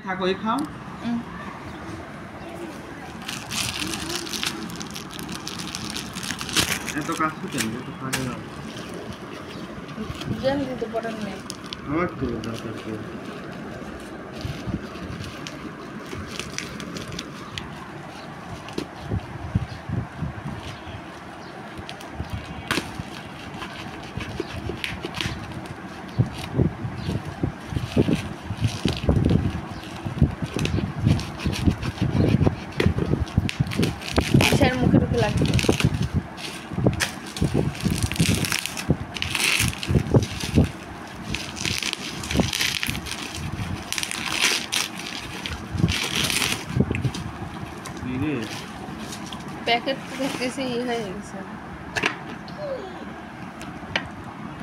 থাকো এই খাও এত কাজ কেন এত কাজে দাও জানি দিতে পারেন না আমার তো দরকার কি স্যার মুখে ঢুকে লাগছে প্যাকেট দেখতেছি হয়ে গেছে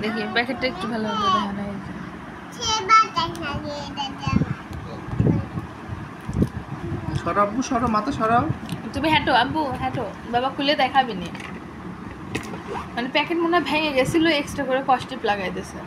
দেখি প্যাকেটটা একটু ভালো করে দেখানো হয়েছে সরাও আব্বু সরাও মাথা সরাও তুমি হাঁটো আব্বু হাঁটো বাবা খুলে দেখাবি নি মানে প্যাকেট মনে হয় ভেঙে গেছিল এক্সট্রা করে কস্টিপ লাগাই দিয়েছে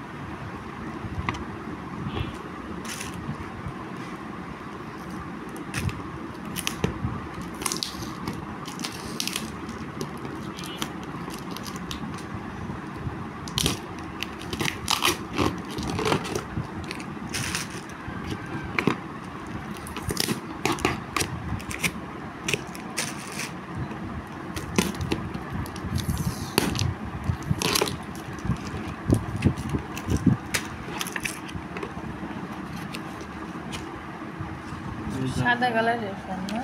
সাদা কালারের ফোন না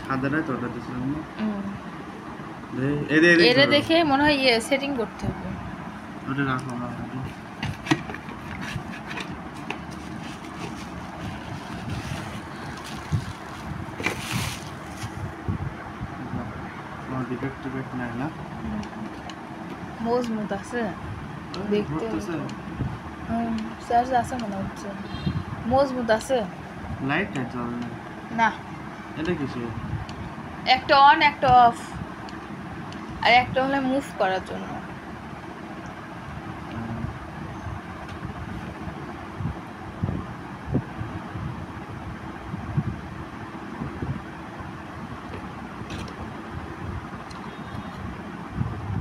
সাদাটাই তো অর্ডার দিয়েছিলাম না এটা দেখে মনে হয় ইয়ে সেটিং করতে হবে ওটা রাখো না আমার ডিফেক্ট নাই না মজবুত আছে দেখতে চার্জ আছে মনে হচ্ছে মজবুত আছে লাইট নাই জ্বলে না না এটা কিছু একটা অন একটা অফ আর একটা হলো মুভ করার জন্য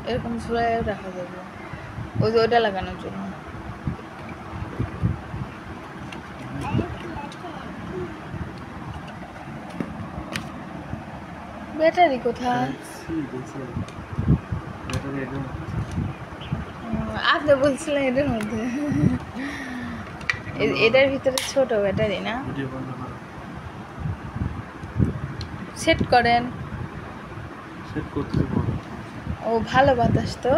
এরকম ঝুলায় রাখা যাবে ওই যে ওইটা লাগানোর জন্য ব্যাটারি কোথায় আপনি বলছিলেন এটার মধ্যে এটার ভিতরে ছোট ব্যাটারি না সেট করেন সেট করতে ও ভালো বাতাস তো